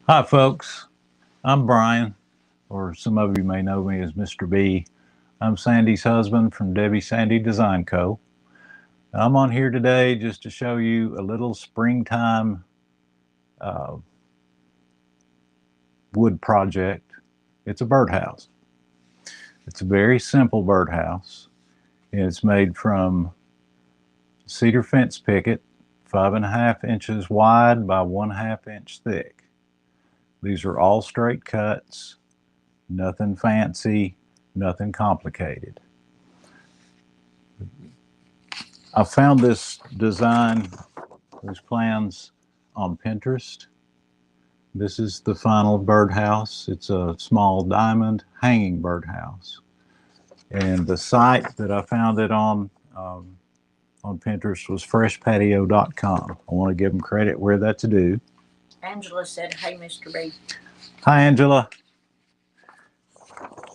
Hi, folks. I'm Brian, or some of you may know me as Mr. B. I'm Sandy's husband from Debbie Sandy Design Co. I'm on here today just to show you a little springtime uh, wood project. It's a birdhouse. It's a very simple birdhouse. It's made from cedar fence picket, 5.5 inches wide by 1/2 inch thick. These are all straight cuts, nothing fancy, nothing complicated. I found this design, these plans on Pinterest. This is the final birdhouse. It's a small diamond hanging birdhouse. And the site that I found it on Pinterest was freshpatio.com. I want to give them credit where that's due. Angela said, "Hey, Mr. B." Hi, Angela.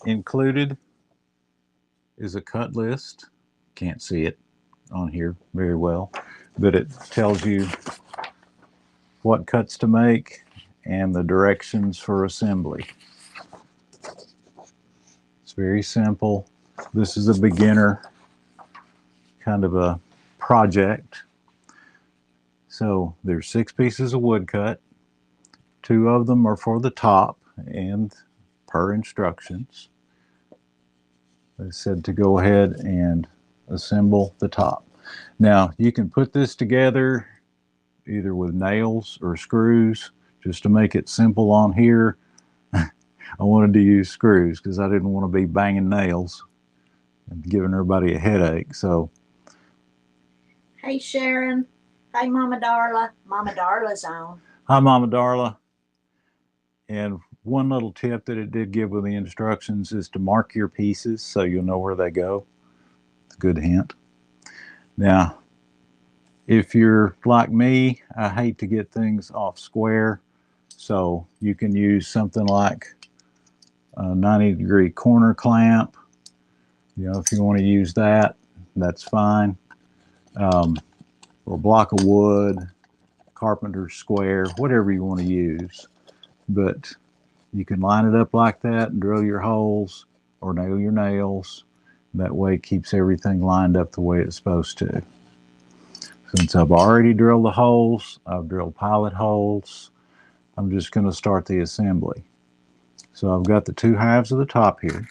Included is a cut list. Can't see it on here very well, but it tells you what cuts to make and the directions for assembly. It's very simple. This is a beginner kind of a project. So there's 6 pieces of wood cut. 2 of them are for the top and per instructions. They said to go ahead and assemble the top. Now you can put this together either with nails or screws. Just to make it simple on here, I wanted to use screws because I didn't want to be banging nails and giving everybody a headache. So, Hey, Sharon. Hey, Mama Darla. Mama Darla's on. hi, Mama Darla. And one little tip that it did give with the instructions is to mark your pieces so you'll know where they go. It's a good hint. Now, if you're like me, I hate to get things off square, so you can use something like a 90-degree corner clamp. You know, if you want to use that, that's fine. Or a block of wood, carpenter's square, whatever you want to use. But you can line it up like that and drill your holes or nail your nails. That way it keeps everything lined up the way it's supposed to. Since I've already drilled the holes, I've drilled pilot holes, I'm just going to start the assembly. So I've got the 2 halves of the top here.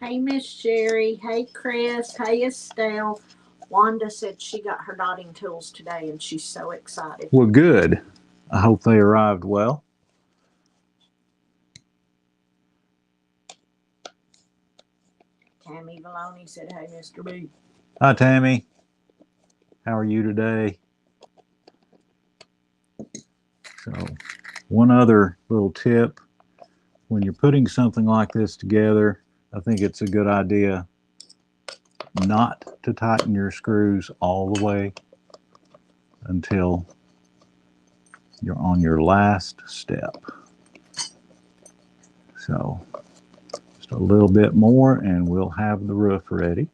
Hey, Miss Sherry. Hey, Chris. Hey, Estelle. Wanda said she got her dotting tools today and she's so excited. Well, good. I hope they arrived well. Tammy Maloney said, "Hey, Mr. B." Hi, Tammy. How are you today? So, one other little tip. When you're putting something like this together, I think it's a good idea not to tighten your screws all the way until you're on your last step. So just a little bit more and we'll have the roof ready.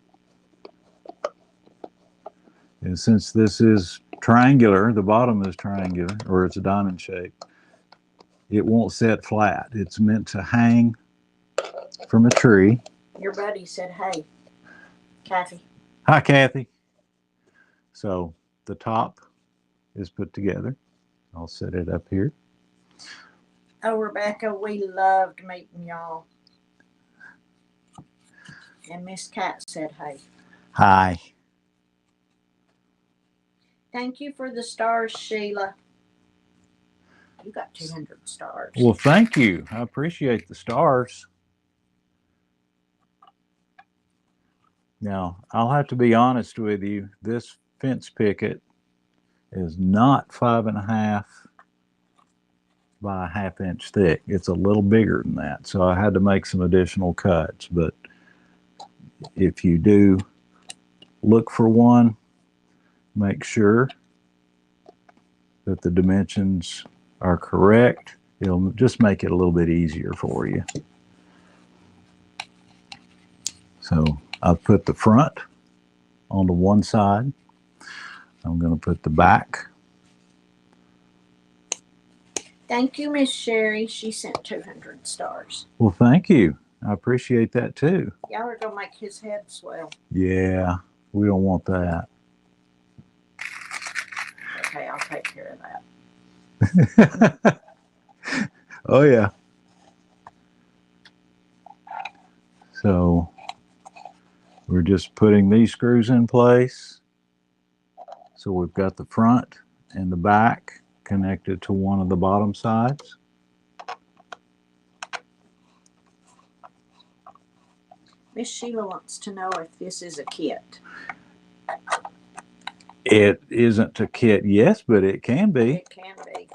And since this is triangular, the bottom is triangular, or it's a diamond shape, it won't set flat. It's meant to hang from a tree. Your buddy said, "Hey, Kathy." Hi, Kathy. So the top is put together. I'll set it up here. Oh, Rebecca, we loved meeting y'all. And Miss Cat said, "Hey." Hi. Thank you for the stars, Sheila. You got 200 stars. Well, thank you. I appreciate the stars. Now, I'll have to be honest with you. This fence picket is not 5.5 by 1/2 inch thick. It's a little bigger than that. So I had to make some additional cuts. But if you do look for one, make sure that the dimensions are correct. It'll just make it a little bit easier for you. So I've put the front on the one side. I'm going to put the back Thank you, Miss Sherry. She sent 200 stars. Well, thank you. I appreciate that too. Y'all are going to make his head swell. Yeah, we don't want that. Okay, I'll take care of that. Oh, yeah. So we're just putting these screws in place. So we've got the front and the back connected to one of the bottom sides. Miss Sheila wants to know if this is a kit. It isn't a kit, yes, but it can be. It can be.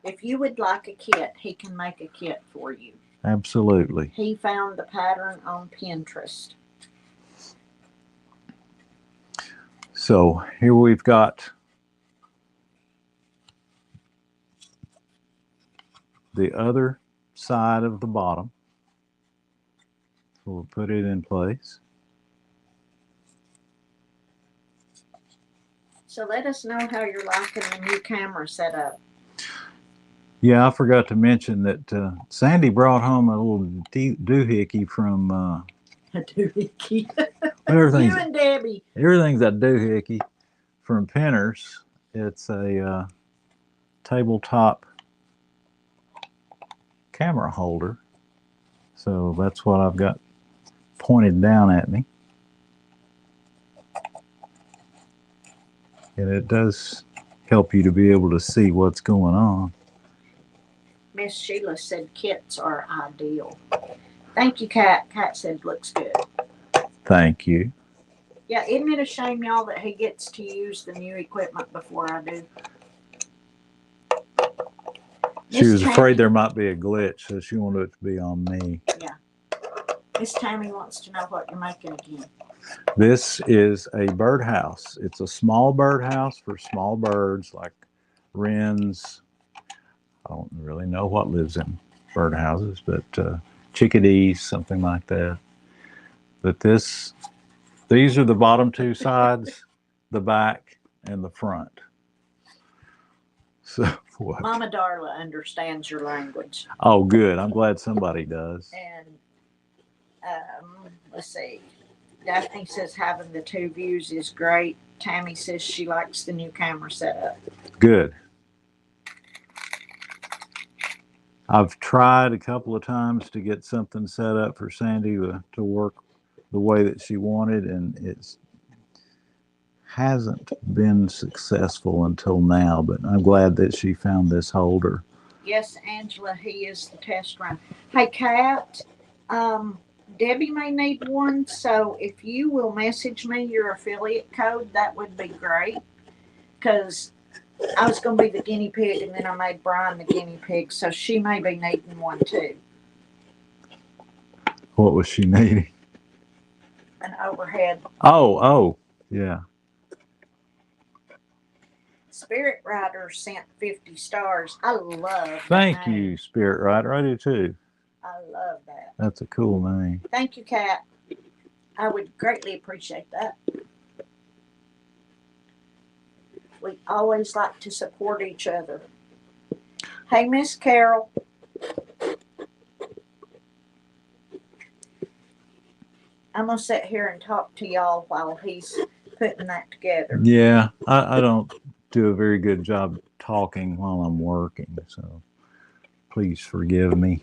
If you would like a kit, he can make a kit for you. Absolutely. He found the pattern on Pinterest. So here we've got the other side of the bottom. So we'll put it in place. So let us know how you're liking the new camera setup. Yeah, I forgot to mention that Sandy brought home a little doohickey from A doohickey. everything's You and Debbie. Everything's a doohickey from Pinners. It's a tabletop camera holder. So that's what I've got pointed down at me. And it does help you to be able to see what's going on. Miss Sheila said kits are ideal. Thank you, Kat. Kat said looks good. Thank you. Yeah, isn't it a shame, y'all, that he gets to use the new equipment before I do? She was afraid there might be a glitch, so she wanted it to be on me. Yeah. Miss Tammy wants to know what you're making again. This is a birdhouse. It's a small birdhouse for small birds like wrens. I don't really know what lives in birdhouses, but chickadees, something like that. But these are the bottom two sides, the back and the front. So what? Mama Darla understands your language. Oh, good. I'm glad somebody does. And let's see. Daphne says having the two views is great. Tammy says she likes the new camera setup. Good. I've tried a couple of times to get something set up for Sandy to work the way that she wanted, and it hasn't been successful until now, but I'm glad that she found this holder. Yes, Angela, he is the test run. Hey, Kat, Debbie may need one, so if you will message me your affiliate code, that would be great, because I was going to be the guinea pig, and then I made Brian the guinea pig, so she may be needing one too. What was she needing? An overhead. Oh, yeah. Spirit Rider sent 50 stars. I love Thank you, Spirit Rider. I do too. I love that. That's a cool name. Thank you, Kat. I would greatly appreciate that. We always like to support each other. Hey, Miss Carol. I'm going to sit here and talk to y'all while he's putting that together. Yeah, I don't do a very good job talking while I'm working, so please forgive me.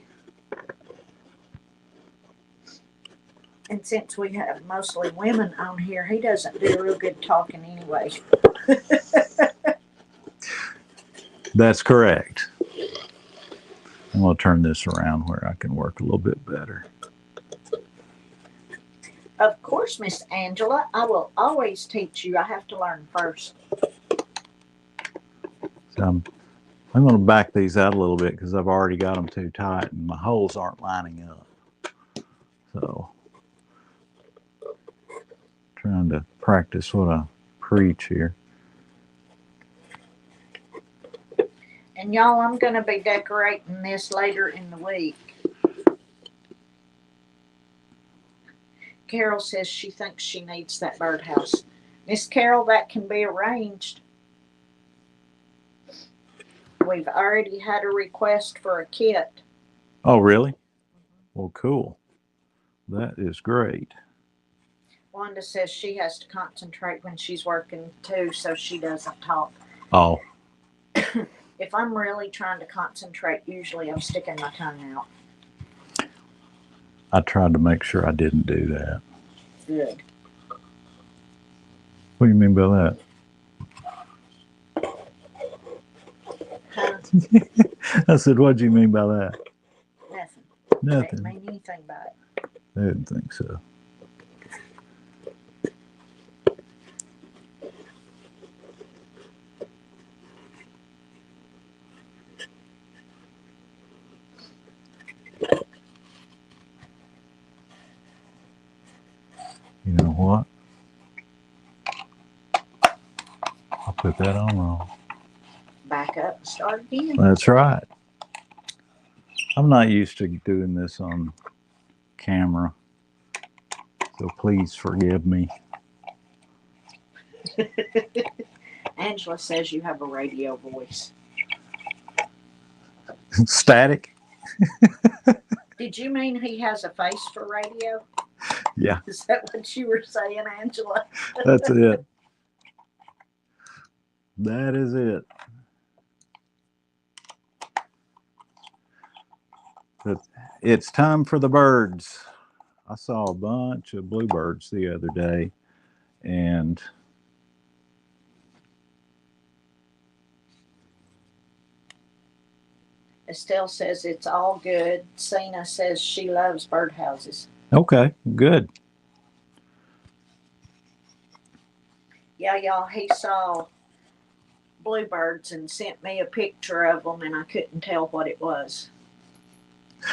And since we have mostly women on here, he doesn't do real good talking anyway. That's correct. I'm going to turn this around where I can work a little bit better. Of course, Miss Angela, I will always teach you. I have to learn first. So I'm going to back these out a little bit because I've already got them too tight and my holes aren't lining up. So trying to practice what I preach here. And y'all, I'm going to be decorating this later in the week. Carol says she thinks she needs that birdhouse. Miss Carol, that can be arranged. we've already had a request for a kit. Oh, really? Well, cool. That is great. Wanda says she has to concentrate when she's working too, so she doesn't talk. Oh, If I'm really trying to concentrate, usually I'm sticking my tongue out. I tried to make sure I didn't do that. Good. What do you mean by Huh? that? I said, what do you mean by that? Nothing. Nothing. Didn't mean anything by it. I didn't think so. You know what? I put that on wrong. Back up and start again. That's right. I'm not used to doing this on camera, so please forgive me. Angela says you have a radio voice. Static? Did you mean he has a face for radio? Yeah, Is that what you were saying, Angela? that's it. That is it. But it's time for the birds. I saw a bunch of bluebirds the other day, and Estelle says it's all good. Cena says she loves birdhouses. okay, good. Yeah, y'all, he saw bluebirds and sent me a picture of them, and I couldn't tell what it was.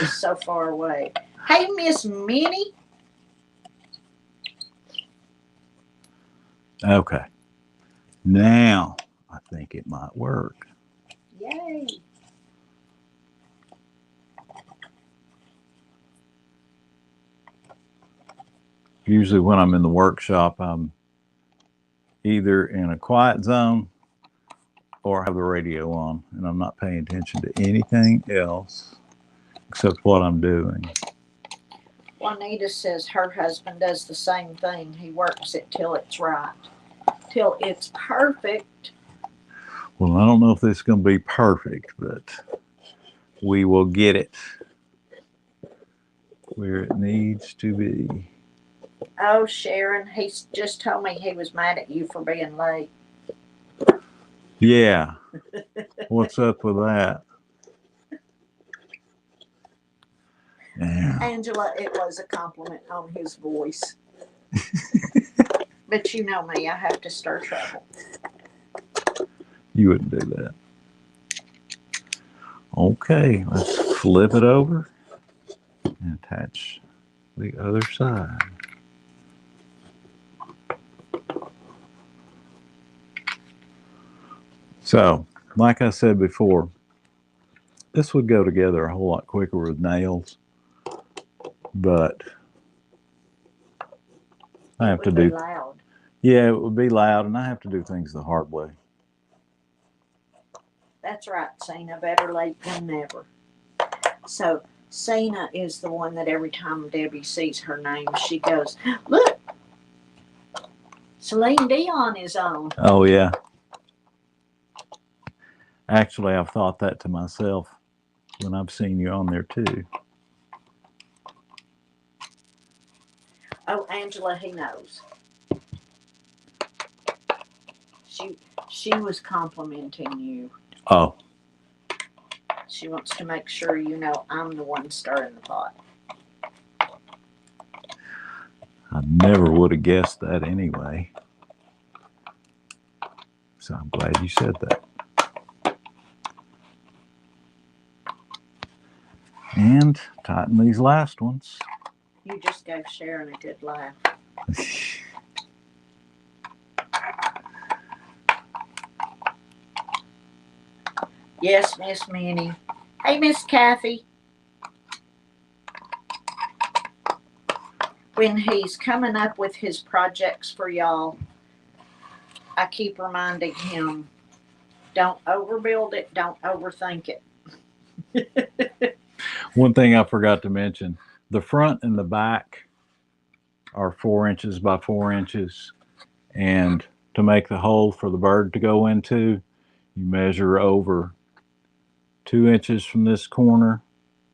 It's so far away. Hey, Miss Minnie. Okay. Now I think it might work. Yay. Usually when I'm in the workshop, I'm either in a quiet zone or have the radio on, and I'm not paying attention to anything else except what I'm doing. Juanita says her husband does the same thing. He works it till it's right, till it's perfect. Well, I don't know if this is going to be perfect, but we will get it where it needs to be. Oh, Sharon, he just told me he was mad at you for being late. Yeah. What's up with that? Yeah. Angela, it was a compliment on his voice. But you know me, I have to stir trouble. You wouldn't do that. Okay, let's flip it over and attach the other side. So, like I said before, this would go together a whole lot quicker with nails, but I have to It would be do, loud. yeah, it would be loud, and I have to do things the hard way. That's right, Cena. Better late than never. So, Cena is the one that every time Debbie sees her name, she goes, "Look, Celine Dion is on." Oh, yeah. Actually, I've thought that to myself when I've seen you on there too. Oh, Angela, he knows. She was complimenting you. Oh, She wants to make sure you know I'm the one stirring the pot. I never would have guessed that anyway. So I'm glad you said that. And tighten these last ones. You just gave Sharon a good laugh. Yes, Miss Minnie. Hey, Miss Kathy. When he's coming up with his projects for y'all, I keep reminding him Don't overbuild it. Don't overthink it. One thing I forgot to mention, the front and the back are 4 inches by 4 inches. And to make the hole for the bird to go into, you measure over 2 inches from this corner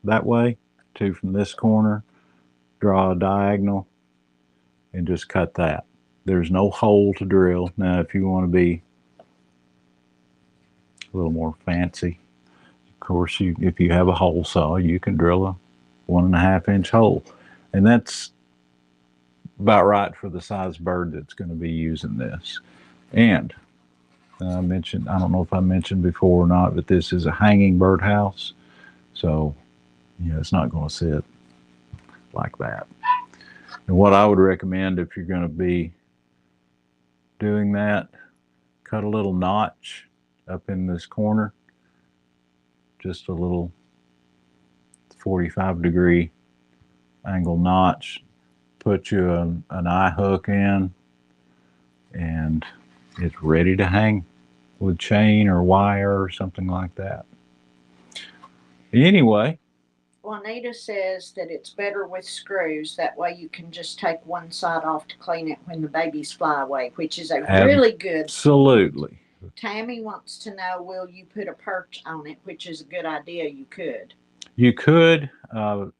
that way, 2 from this corner, draw a diagonal, and just cut that. There's no hole to drill. Now, if you want to be a little more fancy, of course, if you have a hole saw, you can drill a 1.5 inch hole. And that's about right for the size bird that's going to be using this. And I mentioned, I don't know if I mentioned before or not, but this is a hanging birdhouse. So, it's not going to sit like that. And what I would recommend if you're going to be doing that, cut a little notch up in this corner, just a little 45-degree angle notch, put you an eye hook in, and it's ready to hang with chain or wire or something like that. Anyway, Juanita says that it's better with screws. That way you can just take one side off to clean it when the babies fly away, which is a really good. Absolutely. Tammy wants to know, will you put a perch on it, which is a good idea. You could. You could. I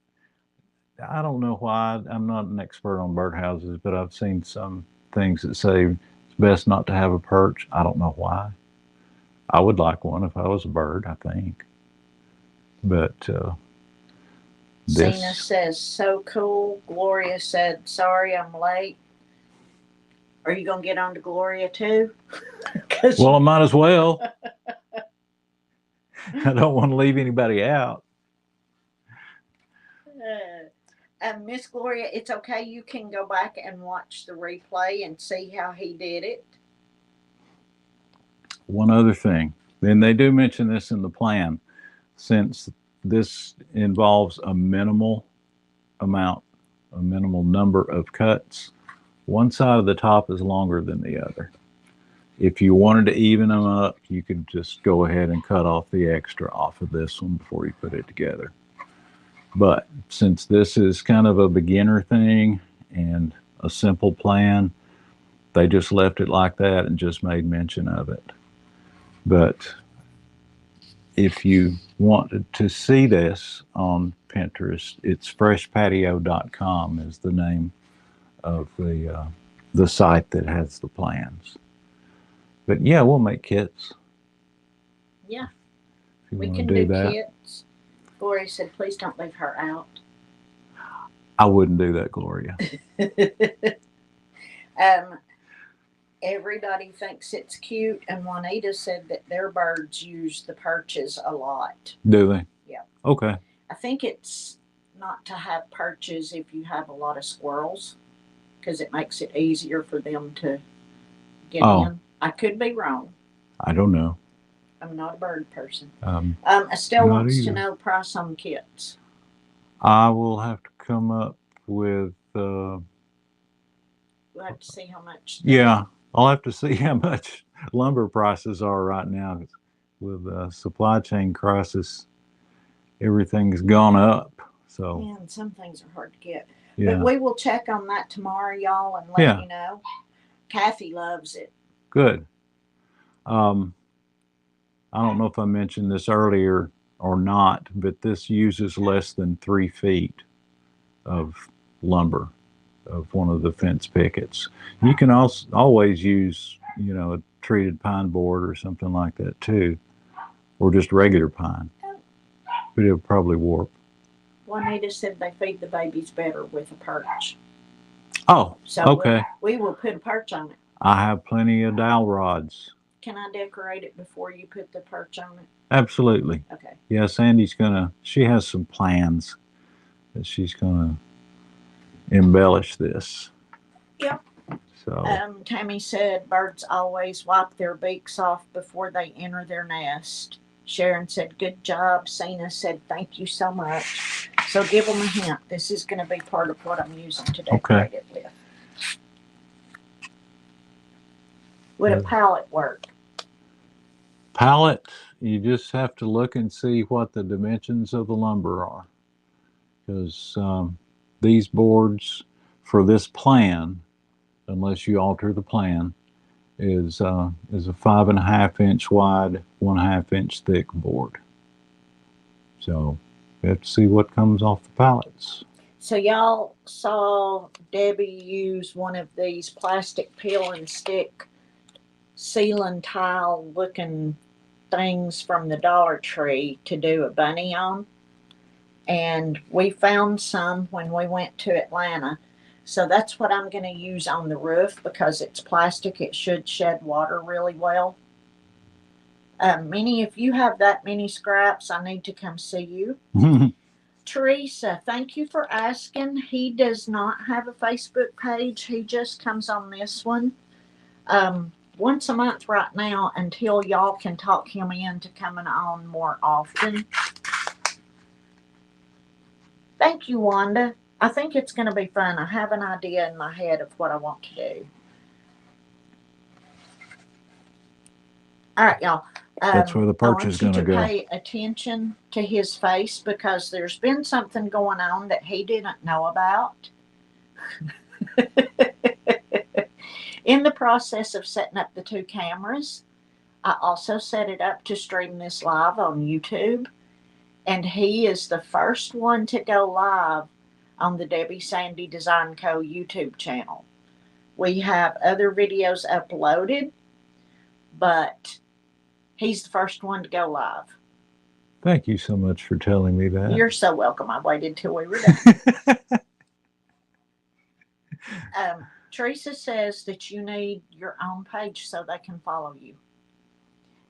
don't know why. I'm not an expert on birdhouses, but I've seen some things that say it's best not to have a perch. I don't know why. I would like one if I was a bird, I think. But Cena says, so cool. Gloria said, sorry I'm late. Are you going to get on to Gloria too? Well, I might as well. I don't want to leave anybody out. Miss Gloria, it's okay. You can go back and watch the replay and see how he did it. One other thing. Then they do mention this in the plan. Since this involves a minimal number of cuts, one side of the top is longer than the other. If you wanted to even them up, you could just go ahead and cut off the extra off of this one before you put it together. But since this is kind of a beginner thing and a simple plan, they just left it like that and just made mention of it. But if you wanted to see this on Pinterest, it's freshpatio.com is the name of the site that has the plans. But yeah, we'll make kits. Yeah, if you we wanna can do that. kits. Gloria said, please don't leave her out. I wouldn't do that, Gloria. Everybody thinks it's cute, and Juanita said that their birds use the perches a lot. Do they? Yeah. Okay. I think it's not to have perches if you have a lot of squirrels, because it makes it easier for them to get in. I could be wrong. I don't know. I'm not a bird person. Estelle wants to know price on kits. I will have to come up with. We'll have to see how much. Yeah, I'll have to see how much lumber prices are right now. With supply chain crisis, everything's gone up. So yeah, and some things are hard to get. Yeah. But we will check on that tomorrow, y'all, and let you know. Kathy loves it. Good. I don't know if I mentioned this earlier or not, but this uses less than 3 feet of lumber, of one of the fence pickets. You can also always use, a treated pine board or something like that too, or just regular pine, but it'll probably warp. Juanita said they feed the babies better with a perch. Oh, so okay. We will put a perch on it. I have plenty of dowel rods. Can I decorate it before you put the perch on it? Absolutely. Okay. Yeah, Sandy's she has some plans that she's gonna embellish this. Yep. So Tammy said birds always wipe their beaks off before they enter their nest. Sharon said, good job. Cena said, thank you so much. So give them a hint. This is going to be part of what I'm using to decorate it with. Would a pallet work? pallet, you just have to look and see what the dimensions of the lumber are. Because these boards for this plan, unless you alter the plan, is a 5.5 inch wide, 1/2 inch thick board. So you have to see what comes off the pallets. So y'all saw Debbie use one of these plastic peel and stick ceiling tile looking things from the Dollar Tree to do a bunny on. And we found some when we went to Atlanta. So that's what I'm going to use on the roof because it's plastic. It should shed water really well. Minnie, if you have that many scraps, I need to come see you. Teresa, thank you for asking. He does not have a Facebook page. He just comes on this one once a month right now until y'all can talk him into coming on more often. Thank you, Wanda. I think it's going to be fun. I have an idea in my head of what I want to do. All right, y'all. That's where the perch is going to go. Pay attention to his face because there's been something going on that he didn't know about. In the process of setting up the 2 cameras, I also set it up to stream this live on YouTube. And he is the first one to go live on the Debbie Sandy Design Co. YouTube channel. We have other videos uploaded, but he's the first one to go live. Thank you so much for telling me that. You're so welcome. I waited till we were done. Teresa says that you need your own page so they can follow you,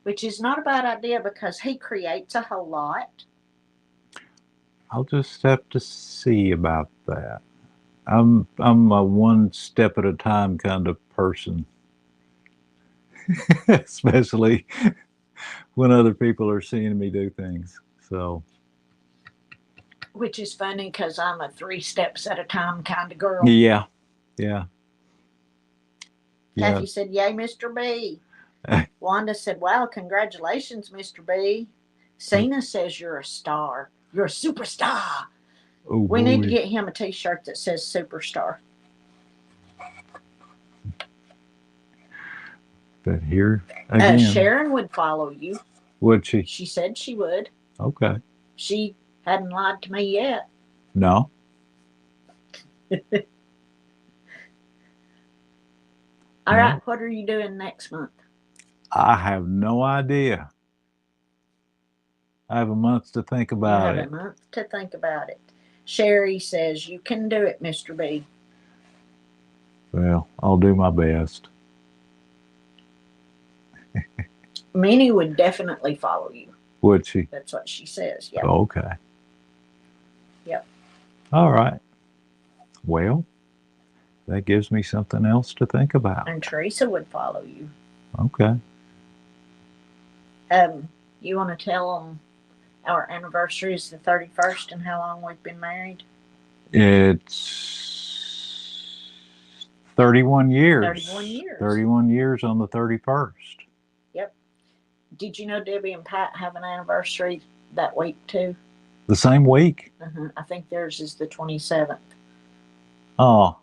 which is not a bad idea because he creates a whole lot. I'll just have to see about that. I'm a one step at a time kind of person, especially when other people are seeing me do things. So, which is funny because I'm a 3 steps at a time kind of girl. Yeah. Kathy said, "Yay, Mr. B." Wanda said, "Wow, congratulations, Mr. B." Cena says, "You're a star. You're a superstar." Oh, we need to get him a t-shirt that says superstar. But here again. Sharon would follow you. Would she? She said she would. Okay. She hadn't lied to me yet. No. All right, what are you doing next month? I have no idea. I have a month to think about it. You have a month to think about it. Sherry says, "You can do it, Mr. B." Well, I'll do my best. Minnie would definitely follow you. Would she? That's what she says. Yeah. Okay. Yep. All right. Well, that gives me something else to think about. And Teresa would follow you. Okay. You want to tell them our anniversary is the 31st and how long we've been married? It's 31 years. 31 years. 31 years on the 31st. Yep. Did you know Debbie and Pat have an anniversary that week too? The same week? I think theirs is the 27th. Oh.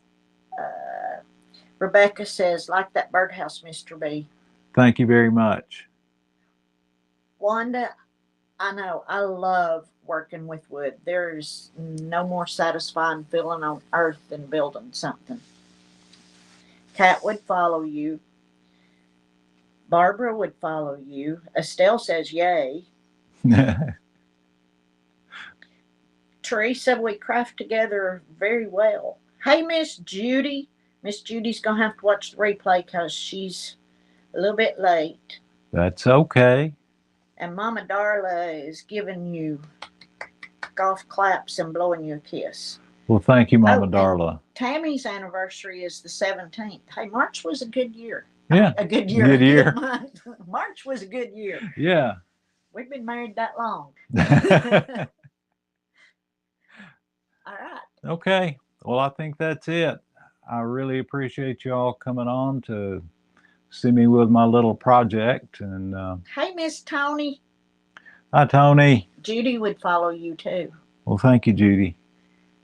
Rebecca says, "Like that birdhouse, Mr. B." Thank you very much. Wanda, I know, I love working with wood. There's no more satisfying feeling on earth than building something. Kat would follow you. Barbara would follow you. Estelle says, "Yay." Teresa, we craft together very well. Hey, Miss Judy. Miss Judy's going to have to watch the replay because she's a little bit late. That's okay. And Mama Darla is giving you golf claps and blowing you a kiss. Well, thank you, Mama Darla. Tammy's anniversary is the 17th. Hey, March was a good year. Yeah. A good year. Good year. March was a good year. Yeah. We've been married that long. All right. Okay. Well, I think that's it. I really appreciate you all coming on to see me with my little project. And Hey, Miss Tony. hi, Tony. Judy would follow you too. Well, thank you, Judy.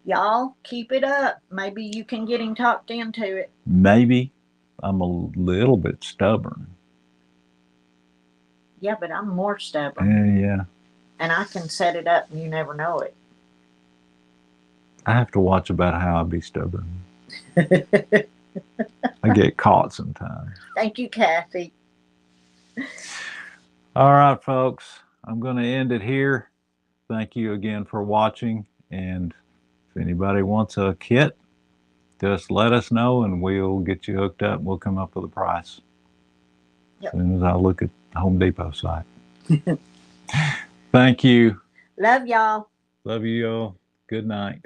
Y'all keep it up. Maybe you can get him talked into it. Maybe I'm a little bit stubborn. Yeah, but I'm more stubborn. Yeah. And I can set it up and you never know it. I have to watch about how I be stubborn. I get caught sometimes. Thank you, Kathy. All right, folks. I'm going to end it here. Thank you again for watching. And if anybody wants a kit, just let us know and we'll get you hooked up. We'll come up with a price. Yep. As soon as I look at the Home Depot site. Thank you. Love y'all. Love you all. Good night.